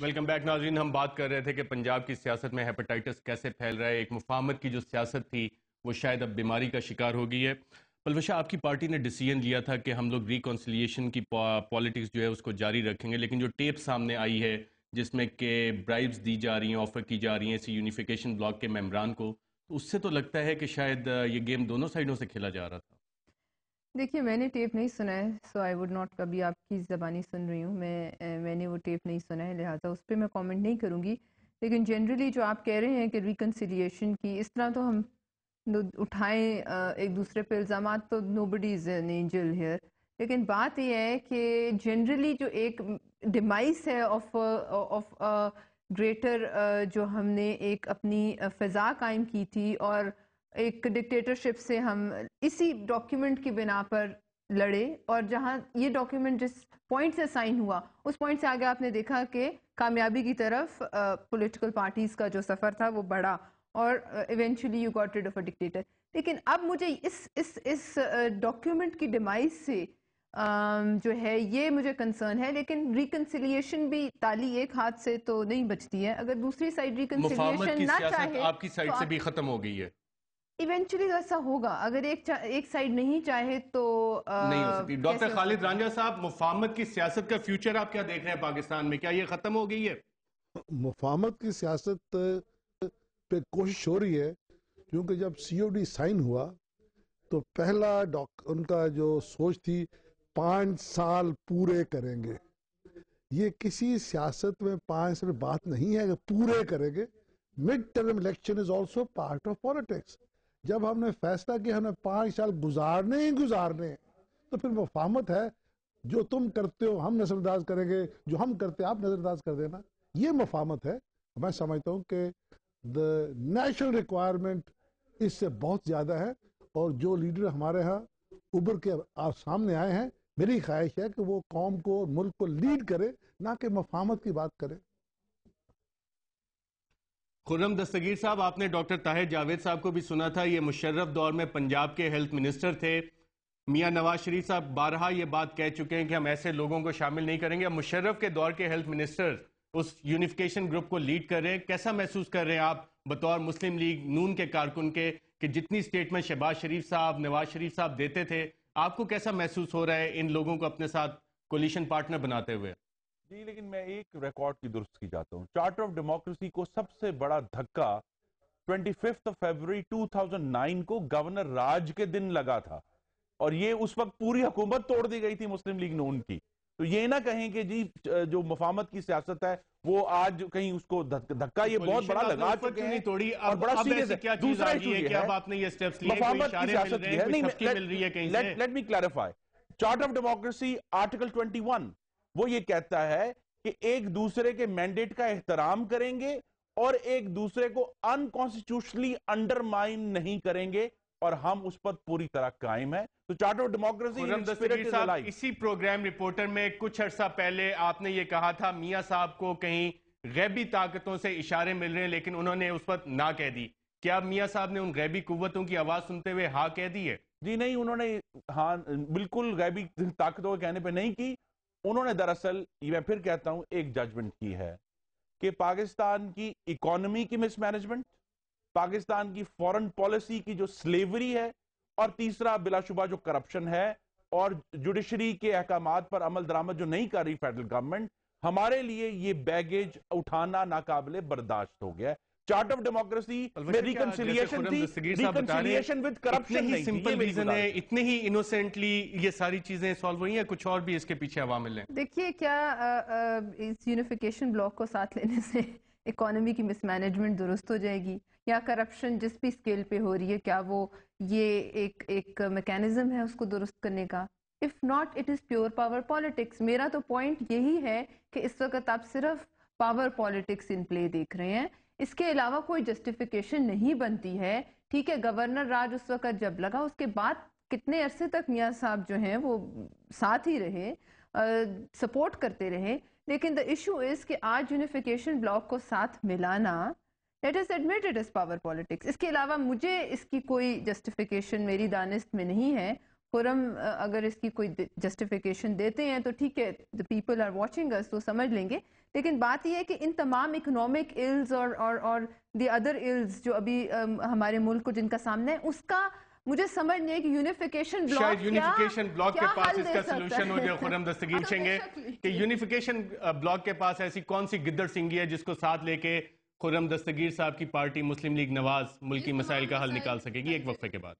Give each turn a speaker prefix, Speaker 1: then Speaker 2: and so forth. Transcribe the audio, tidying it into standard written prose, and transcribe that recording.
Speaker 1: Welcome back ناظرین. ہم بات کر رہے تھے کہ پنجاب کی سیاست میں ہیپاٹائٹس کیسے پھیل رہا ہے. ایک مفاہمت کی جو سیاست تھی وہ شاید اب بیماری کا شکار ہو گئی ہے. پلوشا، آپ کی پارٹی نے ڈیسیژن لیا تھا کہ ہم لوگ ریکنسیلیشن کی پالیٹکس جو ہے اس کو جاری رکھیں گے، لیکن جو ٹیپ سامنے آئی ہے جس میں کہ برائبز دی جا رہی ہیں، آفر کی جا رہی ہیں اسی یونیفیکیشن بلاک کے ممبران کو، تو اس سے تو لگتا ہے کہ شاید یہ گیم دونوں سائیڈوں سے کھیلا جا رہا تھا.
Speaker 2: دیکھیے، میں نے ٹیپ نہیں سنا ہے، سو آئی وڈ ناٹ. کبھی آپ کی زبانی سن رہی ہوں میں نے وہ ٹیپ نہیں سنا ہے، لہٰذا اس پہ میں کامنٹ نہیں کروں گی. لیکن جنرلی جو آپ کہہ رہے ہیں کہ ریکنسیلیشن کی اس طرح تو ہم اٹھائیں ایک دوسرے پہ الزامات، تو نو بڈی از این اینجل ہیئر. لیکن بات یہ ہے کہ جنرلی جو ایک ڈیمائس ہے آف گریٹر جو ہم نے ایک اپنی فضا قائم کی تھی اور ایک ڈکٹیٹرشپ سے ہم اسی ڈاکیومنٹ کی بنا پر لڑے، اور جہاں یہ ڈاکیومنٹ جس پوائنٹ سے سائن ہوا اس پوائنٹ سے آگے آپ نے دیکھا کہ کامیابی کی طرف پولیٹیکل پارٹیز کا جو سفر تھا وہ بڑھا اور eventually you got rid of a dictator. لیکن اب مجھے اس ڈاکیومنٹ کی ڈیمائس سے جو ہے یہ مجھے کنسرن ہے. لیکن ریکنسیلیشن بھی تالی ایک ہاتھ سے تو نہیں بچتی ہے. اگر دوسری سائڈ ریکنسیلیشن نہ چاہے،
Speaker 1: آپ کی سائڈ سے بھی ختم ہو گئی ہے.
Speaker 2: ایونچولی تو ایسا ہوگا. اگر ایک سائڈ نہیں چاہے تو
Speaker 1: نہیں ہو سکتی. ڈاکٹر خالد رانجھا صاحب، مفاہمت کی سیاست کا فیوچر آپ کیا دیکھ رہے ہیں پاکستان میں؟ کیا یہ ختم ہو گئی ہے؟
Speaker 3: مفاہمت کی سیاست پہ کوشش ہو رہی ہے، کیونکہ جب سی او ڈی سائن ہوا تو پہلا ان کا جو سوچ تھی 5 سال پورے کریں گے. یہ کسی سیاست میں 5 سال بات نہیں ہے کہ پورے کریں گے. Mid term election is also part of politics. جب ہم نے فیصلہ کیا ہم نے 5 سال گزارنے ہی گزارنے، تو پھر مفاہمت ہے جو تم کرتے ہو ہم نظر انداز کریں گے، جو ہم کرتے آپ نظر انداز کر دینا. یہ مفاہمت ہے. میں سمجھتا ہوں کہ نیشنل ریکوائرمنٹ اس سے بہت زیادہ ہے، اور جو لیڈر ہمارے ہاں ابھر کے سامنے آئے ہیں، میری خواہش ہے کہ وہ قوم کو، ملک کو لیڈ کرے، نہ کہ مفاہمت کی بات کرے.
Speaker 1: خرم دستگیر صاحب، آپ نے ڈاکٹر طاہر جاوید صاحب کو بھی سنا تھا. یہ مشرف دور میں پنجاب کے ہیلتھ منسٹر تھے. میاں نواز شریف صاحب بارہا یہ بات کہہ چکے ہیں کہ ہم ایسے لوگوں کو شامل نہیں کریں گے. مشرف کے دور کے ہیلتھ منسٹر اس یونیفیکیشن گروپ کو لیڈ کر رہے ہیں. کیسا محسوس کر رہے ہیں آپ بطور مسلم لیگ نون کے کارکن کے کہ جتنی سٹیٹمنٹ شہباز شریف صاحب، نواز شریف صاحب دیتے تھے، آپ کو کیسا محسوس ہو رہا ہے ان لوگوں کو اپنے ساتھ کولیشن پارٹنر بناتے ہوئے؟
Speaker 4: جی، لیکن میں ایک ریکارڈ کی درست کی جاتا ہوں. چارٹر آف ڈیموکریسی کو سب سے بڑا دھکا 25 فروری 2009 کو گورنر راج کے دن لگا تھا، اور یہ اس وقت پوری حکومت توڑ دی گئی تھی مسلم لیگ نون کی. تو یہ نہ کہیں کہ جی جو مفاہمت کی سیاست ہے وہ آج کہیں اس کو دھکا یہ بہت بڑا لگا چکے ہیں اور بڑا سیریس ہے. دوسرا ایشو یہ ہے مفاہمت کی سیاست یہ ہے. Let me clarify. Charter of democracy article 21 وہ یہ کہتا ہے کہ ایک دوسرے کے مینڈیٹ کا احترام کریں گے اور ایک دوسرے کو انکانسٹیٹیوشنلی انڈرمائن نہیں کریں گے، اور ہم اس پر پوری طرح قائم ہیں. تو چارٹر آف ڈیموکریسی
Speaker 1: اسی پروگرام رپورٹر میں کچھ عرصہ پہلے آپ نے یہ کہا تھا میاں صاحب کو کہیں غیبی طاقتوں سے اشارے مل رہے ہیں، لیکن انہوں نے اس وقت نہ کہہ دی. کیا میاں صاحب نے ان غیبی قوتوں کی آواز سنتے ہوئے ہاں کہہ دی ہے؟
Speaker 4: جی نہیں، انہوں نے ہاں بالکل غیبی طاقتوں کے کہنے پہ نہیں کی. انہوں نے دراصل، یہ میں پھر کہتا ہوں، ایک ججمنٹ کی ہے کہ پاکستان کی اکانومی کی مس مینجمنٹ، پاکستان کی فورن پالیسی کی جو سلیوری ہے، اور تیسرا بلا شبہ جو کرپشن ہے اور جوڈیشری کے احکامات پر عمل درآمد جو نہیں کر رہی فیڈرل گورنمنٹ، ہمارے لیے یہ بیگیج اٹھانا ناقابل برداشت ہو گیا. چارٹ آف ڈیموکریسی میں ریکنسیلیشن تھی، ریکنسیلیشن ود کرپشن نہیں تھی.
Speaker 1: سمپل ریزن ہے، اتنے ہی انوسینٹلی یہ ساری چیزیں سالو ہوئی ہیں، کچھ اور بھی اس کے پیچھے عوامل ہیں؟
Speaker 2: دیکھیے، کیا اس یونیفیکیشن بلاک کو ساتھ لینے سے اکانومی کی مس مینجمنٹ درست ہو جائے گی، یا کرپشن جس بھی اسکیل پہ ہو رہی ہے کیا وہ یہ ایک میکینزم ہے اس کو درست کرنے کا؟ If not, it is pure power politics. میرا تو پوائنٹ یہی ہے کہ اس وقت آپ صرف پاور پالیٹکس ان پلے دیکھ رہے ہیں، اس کے علاوہ کوئی جسٹیفیکیشن نہیں بنتی ہے. ٹھیک ہے، گورنر راج اس وقت جب لگا، اس کے بعد کتنے عرصے تک میاں صاحب جو ہیں وہ ساتھ ہی رہے، سپورٹ کرتے رہے. لیکن the issue is کہ آج یونیفیکیشن بلاک کو ساتھ ملانا، let us admit it is power politics. اس کے علاوہ مجھے اس کی کوئی جسٹیفیکیشن میری دانست میں نہیں ہے. خرم اگر اس کی کوئی جسٹیفیکیشن دیتے ہیں تو ٹھیک ہے, the people are watching us, تو سمجھ لیں گے. لیکن بات یہ ہے کہ ان تمام اکنامک ایلز اور دی ادر ایلز جو ابھی ہمارے ملک کو جن کا سامنا ہے, اس کا مجھے سمجھ نہیں ہے کہ یونیفیکیشن بلاک
Speaker 1: شاید یونیفیکیشن بلاک کے پاس اس کا سلوشن ہو جائے. خرم دستگیر چنگے کہ یونیفیکیشن بلاک کے پاس ایسی کون سی گدڑ سنگی ہے جس کو ساتھ لے کے خرم دستگیر صاحب کی پارٹی مسلم لیگ نواز ملکی مسائل کا حل نکال سکے گی. ایک وقفے کے بعد